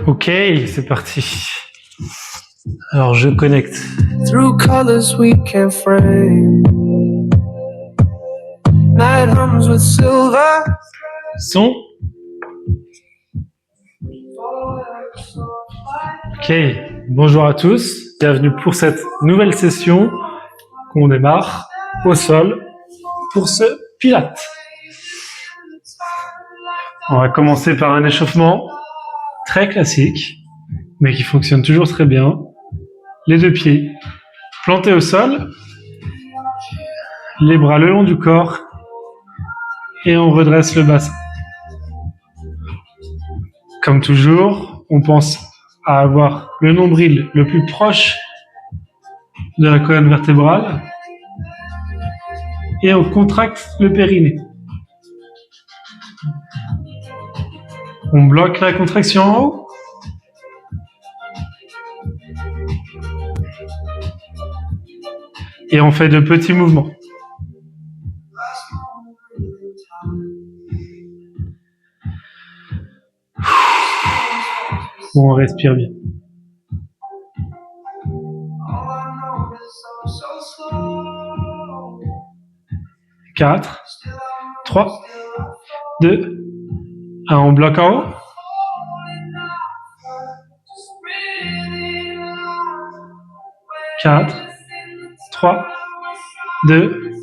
Ok, c'est parti. Alors je connecte. Through colors we can frame. Night hums with silver. Son. Ok, bonjour à tous. Bienvenue pour cette nouvelle session qu'on démarre au sol pour ce Pilates. On va commencer par un échauffement très classique, mais qui fonctionne toujours très bien. Les deux pieds plantés au sol, les bras le long du corps et on redresse le bassin. Comme toujours, on pense à avoir le nombril le plus proche de la colonne vertébrale et on contracte le périnée. On bloque la contraction en haut. Et on fait de petits mouvements. On respire bien. 4, 3, 2, 1, on bloque en haut. Quatre, 3, 2,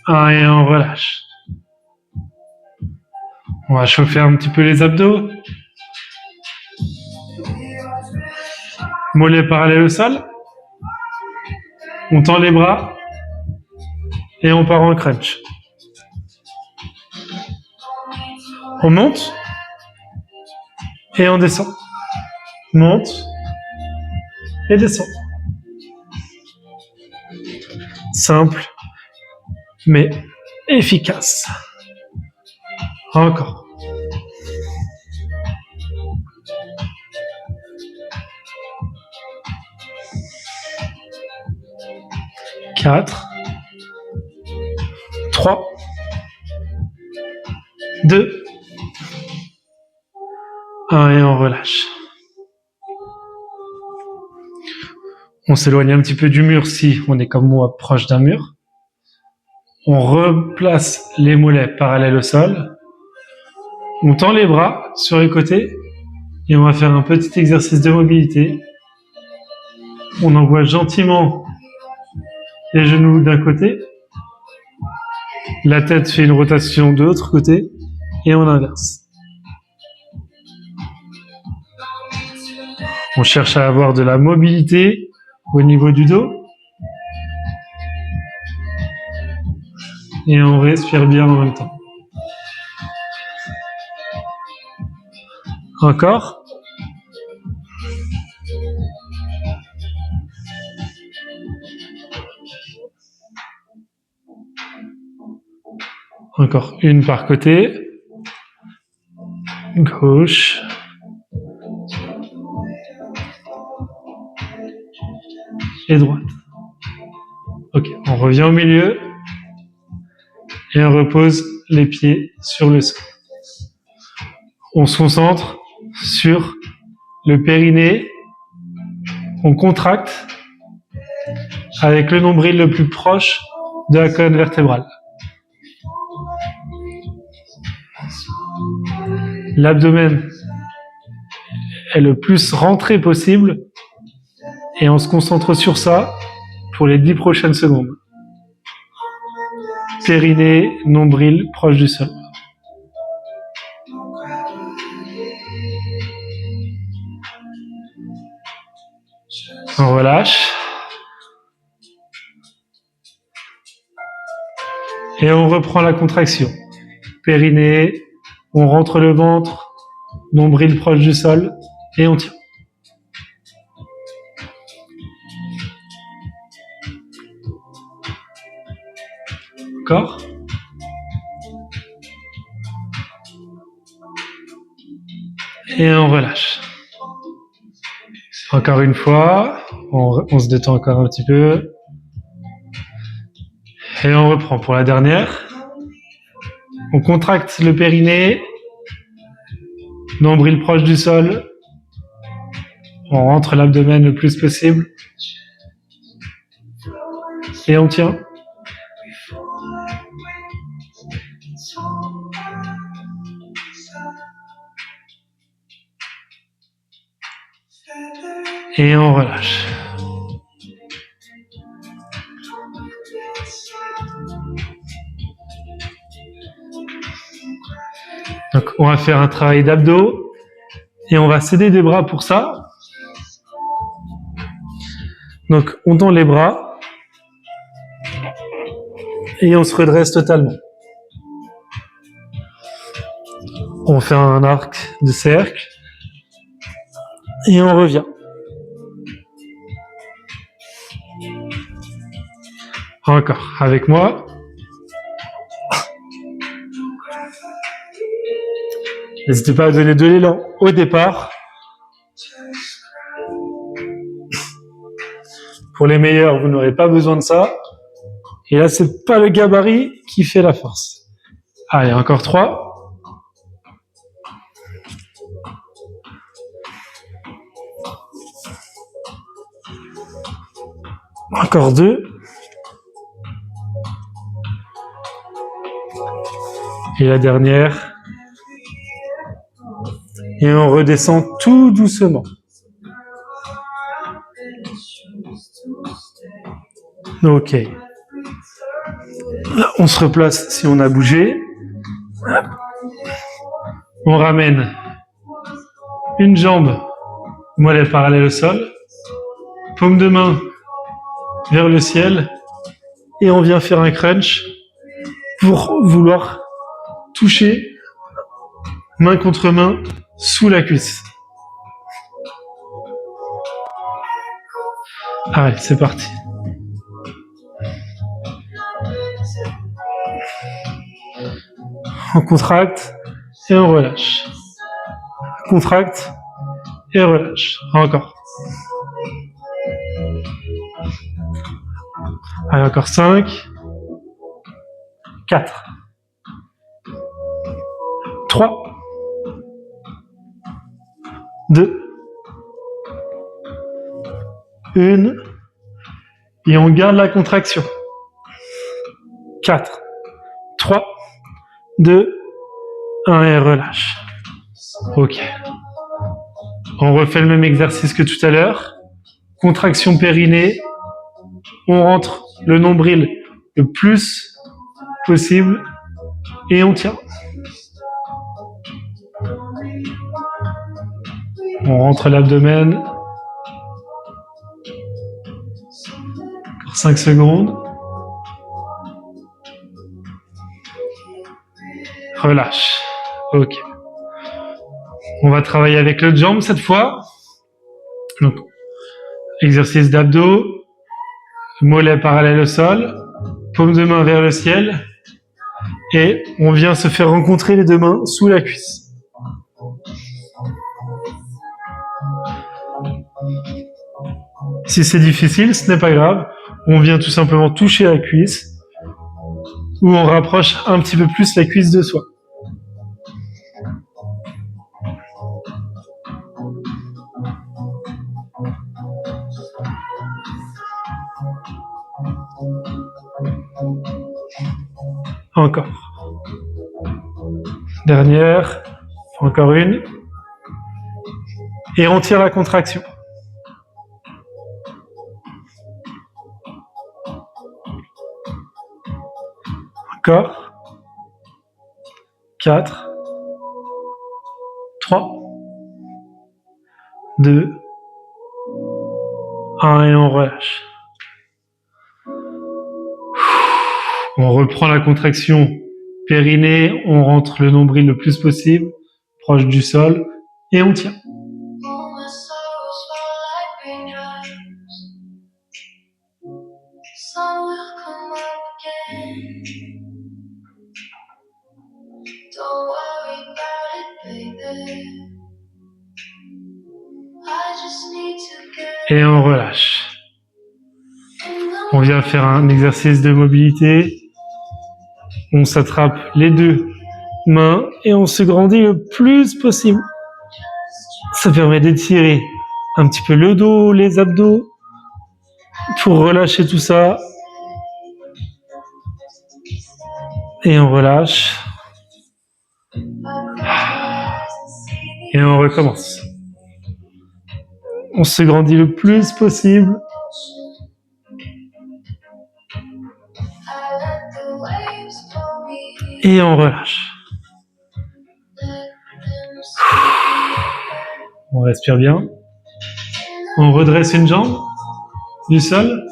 1 et on relâche. On va chauffer un petit peu les abdos. Mollets parallèles au sol. On tend les bras et on part en crunch. On monte et on descend. Monte et descend. Simple, mais efficace. Encore. Quatre, 3, 2, 1 et on relâche. On s'éloigne un petit peu du mur si on est comme moi proche d'un mur. On replace les mollets parallèles au sol. On tend les bras sur les côtés et on va faire un petit exercice de mobilité. On envoie gentiment les genoux d'un côté. La tête fait une rotation de l'autre côté et on inverse. On cherche à avoir de la mobilité au niveau du dos. Et on respire bien en même temps. Encore. Encore une par côté. Gauche. Et droite. Ok, on revient au milieu. Et on repose les pieds sur le sol. On se concentre sur le périnée. On contracte avec le nombril le plus proche de la colonne vertébrale. L'abdomen est le plus rentré possible et on se concentre sur ça pour les 10 prochaines secondes. Périnée, nombril proche du sol. On relâche. Et on reprend la contraction. Périnée, on rentre le ventre, nombril proche du sol et on tient. Encore. Et on relâche. Encore une fois, on se détend encore un petit peu. Et on reprend pour la dernière. On contracte le périnée, Nombril proche du sol. On rentre l'abdomen le plus possible. Et on tient. Et on relâche. Donc, on va faire un travail d'abdos et on va céder des bras pour ça. Donc, on tend les bras et on se redresse totalement. On fait un arc de cercle et on revient. Encore, avec moi. N'hésitez pas à donner de l'élan au départ. Pour les meilleurs, vous n'aurez pas besoin de ça. Et là, c'est pas le gabarit qui fait la force. Allez, encore 3. Encore 2. Et la dernière. Et on redescend tout doucement. Ok. Là, on se replace si on a bougé. On ramène une jambe, mollet parallèle au sol, paume de main vers le ciel, et on vient faire un crunch pour vouloir toucher main contre main sous la cuisse. Allez, c'est parti. On contracte et on relâche. Contracte et relâche. Encore. Allez, encore 5. 4. 3. 2. 1. Et on garde la contraction. 4. 3. 2. 1 et relâche. Ok. On refait le même exercice que tout à l'heure. Contraction périnée. On rentre le nombril le plus possible et on tient. On rentre l'abdomen. Encore 5 secondes. Relâche. Ok. On va travailler avec l'autre jambe cette fois. Donc, exercice d'abdos. Mollet parallèle au sol. Paume de main vers le ciel. Et on vient se faire rencontrer les deux mains sous la cuisse. Si c'est difficile, ce n'est pas grave. On vient tout simplement toucher la cuisse. Ou on rapproche un petit peu plus la cuisse de soi. Encore. Dernière. Encore une. Et on tire la contraction. Encore. 4. 3. 2. 1 et on relâche. On reprend la contraction périnée, on rentre le nombril le plus possible, proche du sol, et on tient. Et on relâche. On vient faire un exercice de mobilité. On s'attrape les deux mains et on se grandit le plus possible. Ça permet d'étirer un petit peu le dos, les abdos, pour relâcher tout ça. Et on relâche. Et on recommence. On se grandit le plus possible. Et on relâche. On respire bien. On redresse une jambe du sol.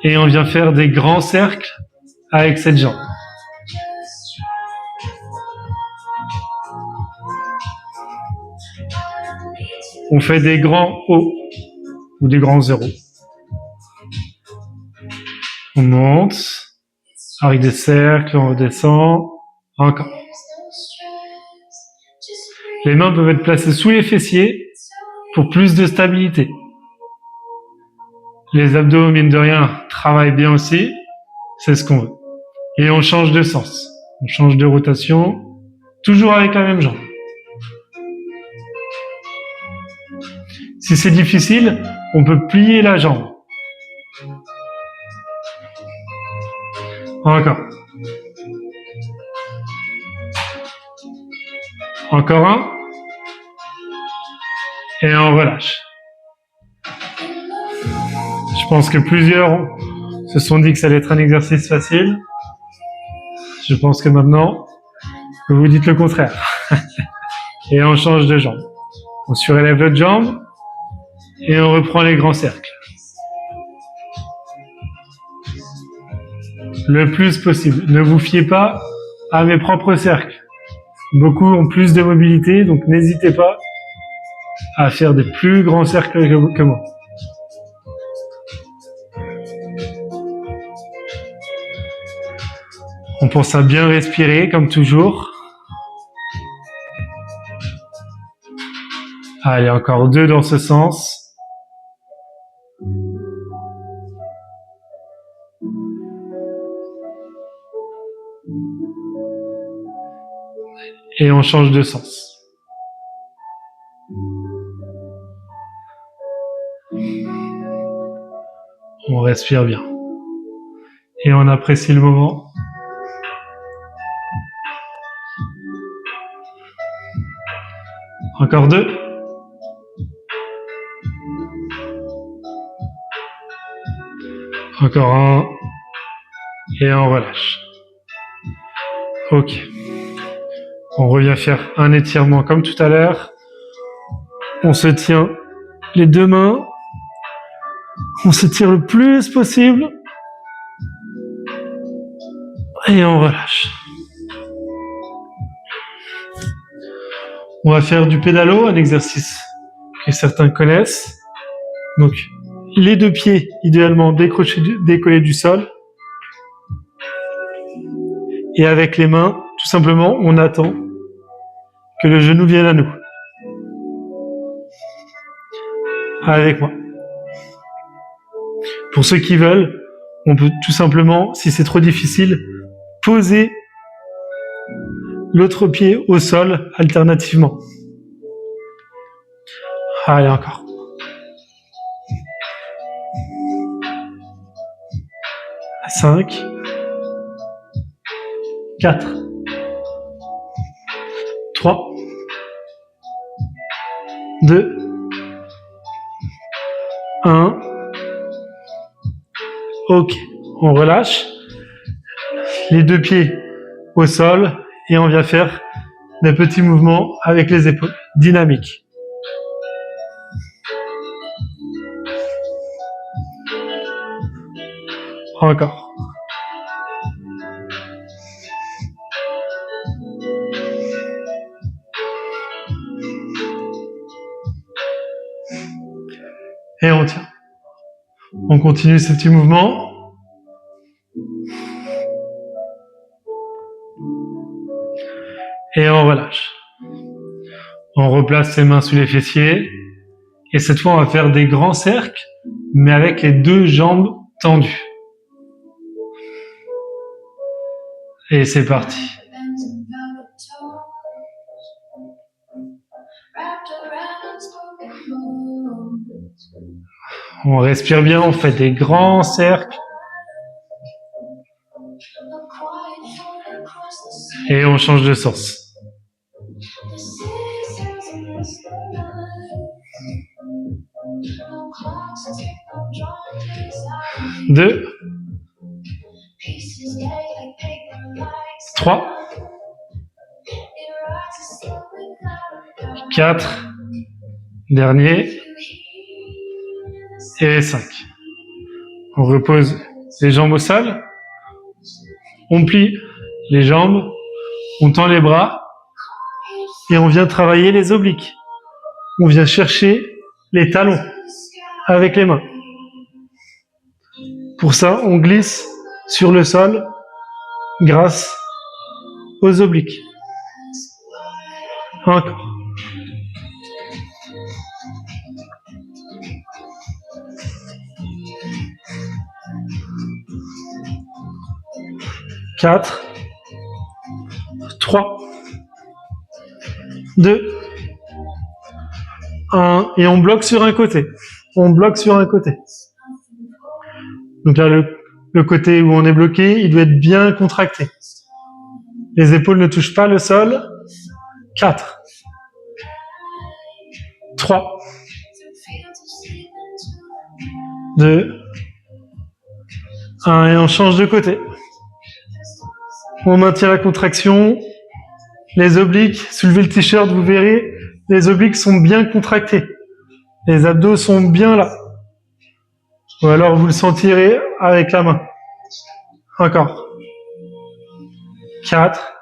Et on vient faire des grands cercles avec cette jambe. On fait des grands hauts ou des grands zéros. On monte avec des cercles, on redescend. Encore. Les mains peuvent être placées sous les fessiers pour plus de stabilité. Les abdos, mine de rien, travaillent bien aussi. C'est ce qu'on veut. Et on change de sens. On change de rotation, toujours avec la même jambe. Si c'est difficile, on peut plier la jambe. Encore. Encore un. Et on relâche. Je pense que plusieurs se sont dit que ça allait être un exercice facile. Je pense que maintenant, vous vous dites le contraire. Et on change de jambe. On surélève l'autre jambe et on reprend les grands cercles. Le plus possible. Ne vous fiez pas à mes propres cercles. Beaucoup ont plus de mobilité, donc n'hésitez pas à faire des plus grands cercles que moi. On pense à bien respirer, comme toujours. Allez, encore 2 dans ce sens. Et on change de sens. On respire bien. Et on apprécie le moment. Encore 2. Encore 1. Et on relâche. Ok. On revient faire un étirement comme tout à l'heure. On se tient les 2 mains. On se tire le plus possible. Et on relâche. On va faire du pédalo, un exercice que certains connaissent. Donc, les 2 pieds, idéalement décollés du sol. Et avec les mains, tout simplement, on attend que le genou vienne à nous. Avec moi. Pour ceux qui veulent, on peut tout simplement, si c'est trop difficile, poser l'autre pied au sol alternativement. Allez, encore. À 5, 4, 3, 2, 1. Ok, on relâche. Les 2 pieds au sol et on vient faire des petits mouvements avec les épaules, dynamiques. Encore. Et on tient. On continue ces petits mouvements. Et on relâche. On replace ses mains sous les fessiers. Et cette fois, on va faire des grands cercles, mais avec les 2 jambes tendues. Et c'est parti. On respire bien, on fait des grands cercles. Et on change de sens. 2, 3, 4, dernier, et 5. On repose les jambes au sol, on plie les jambes, on tend les bras, et on vient travailler les obliques. On vient chercher les talons avec les mains. Pour ça, on glisse sur le sol grâce aux obliques. Encore. Quatre, 3, 2, 1, et on bloque sur un côté. On bloque sur un côté. Donc là, le côté où on est bloqué, il doit être bien contracté. Les épaules ne touchent pas le sol. 4, 3, 2, 1, et on change de côté. On maintient la contraction. Les obliques, soulevez le t-shirt, vous verrez, les obliques sont bien contractés. Les abdos sont bien là. Ou alors vous le sentirez avec la main. Encore. 4,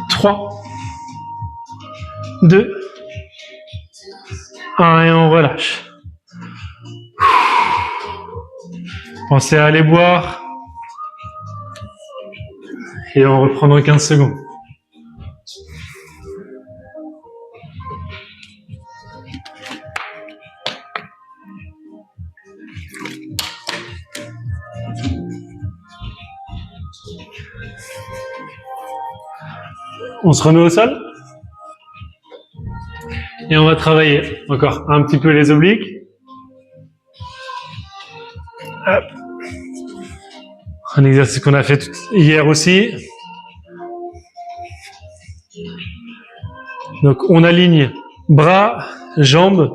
3, 2, 1, et on relâche. Pensez à aller boire. Et on reprend dans 15 secondes. On se remet au sol. Et on va travailler encore un petit peu les obliques. Hop. Un exercice qu'on a fait hier aussi. Donc on aligne bras, jambes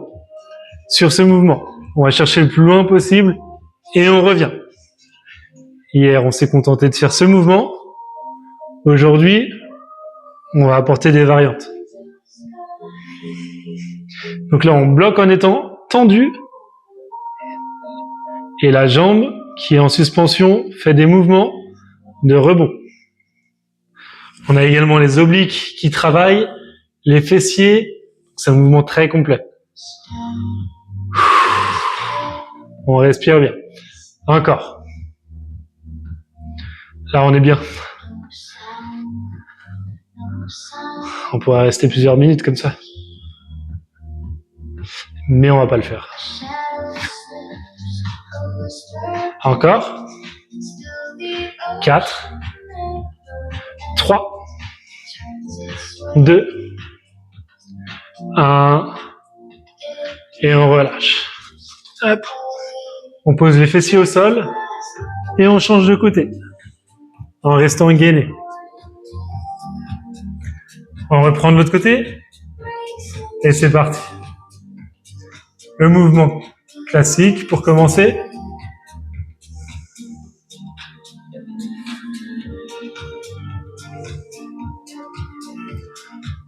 sur ce mouvement. On va chercher le plus loin possible et on revient. Hier, on s'est contenté de faire ce mouvement. Aujourd'hui, on va apporter des variantes. Donc là, on bloque en étant tendu. Et la jambe qui est en suspension fait des mouvements de rebond. On a également les obliques qui travaillent, les fessiers. C'est un mouvement très complet. On respire bien. Encore. Là, on est bien. On pourrait rester plusieurs minutes comme ça. Mais on va pas le faire. Encore. 4, 3, 2, 1, et on relâche. Hop. On pose les fessiers au sol et on change de côté en restant gainé. On reprend de l'autre côté et c'est parti. Le mouvement classique pour commencer.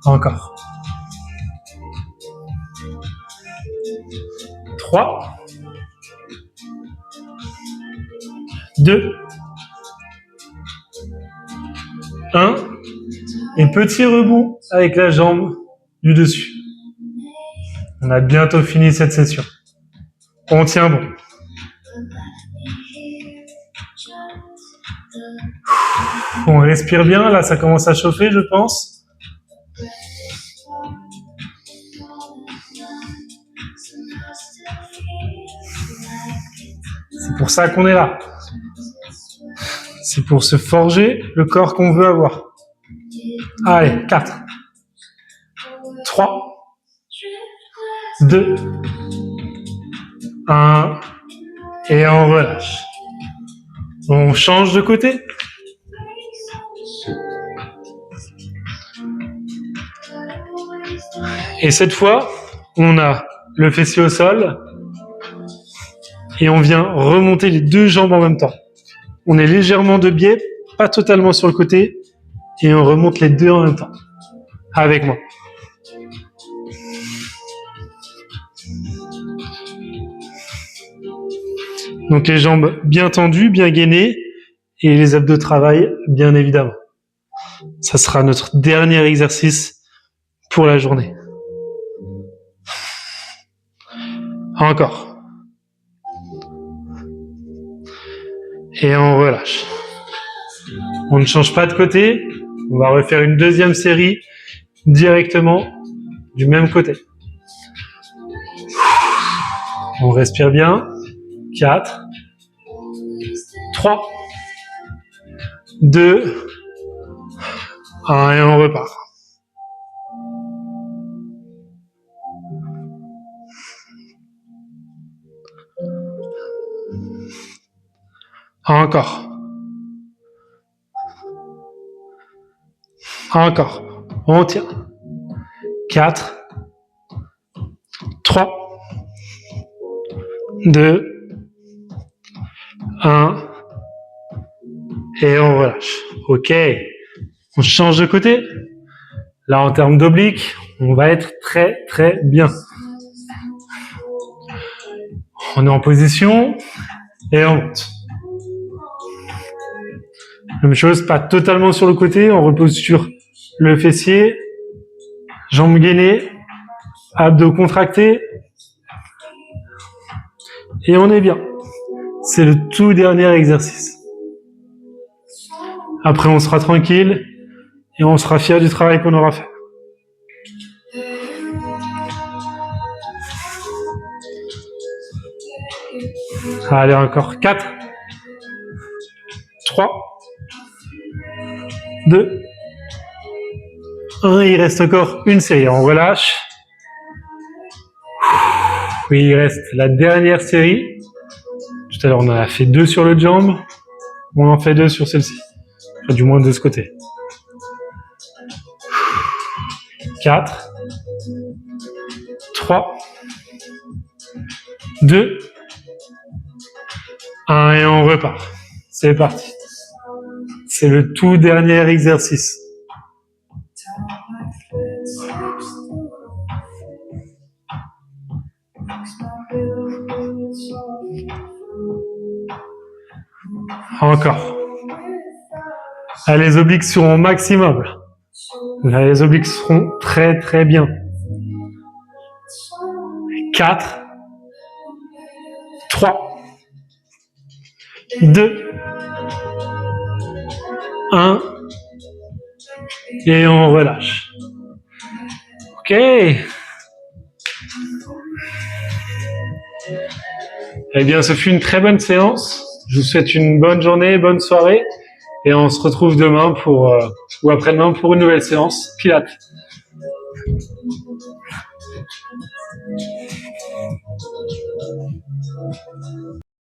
Encore. 3, 2, 1, et petit rebond avec la jambe du dessus. On a bientôt fini cette session. On tient bon. On respire bien, là ça commence à chauffer je pense. C'est pour ça qu'on est là. C'est pour se forger le corps qu'on veut avoir. Allez, 4, 3, 2, 1, et on relâche. On change de côté. Et cette fois, on a le fessier au sol et on vient remonter les deux jambes en même temps. On est légèrement de biais, pas totalement sur le côté, et on remonte les deux en même temps. Avec moi. Donc les jambes bien tendues, bien gainées, et les abdos travaillent, bien évidemment. Ça sera notre dernier exercice pour la journée. Encore. Et on relâche. On ne change pas de côté. On va refaire une deuxième série directement du même côté. On respire bien. 4, 3, 2, 1 et on repart. Encore. Encore. On tient. 4, 3, 2, 1 et on relâche. Ok. On change de côté. Là, en termes d'obliques, on va être très très bien. On est en position et on monte. Même chose, pas totalement sur le côté, on repose sur le fessier, jambes gainées, abdos contractés, et on est bien. C'est le tout dernier exercice. Après, on sera tranquille et on sera fier du travail qu'on aura fait. Allez, encore 4, 3, 2, 1, il reste encore une série, on relâche. Oui, il reste la dernière série. Tout à l'heure, on en a fait 2 sur le jambe, on en fait 2 sur celle-ci. Enfin, du moins de ce côté. 4, 3, 2, 1 et on repart. C'est parti. C'est le tout dernier exercice. Encore. Là, les obliques seront au maximum. Là, les obliques seront très très bien. 4, 3, 2, 1 et on relâche. Ok. Eh bien, ce fut une très bonne séance. Je vous souhaite une bonne journée, bonne soirée, et on se retrouve demain ou après-demain pour une nouvelle séance Pilates.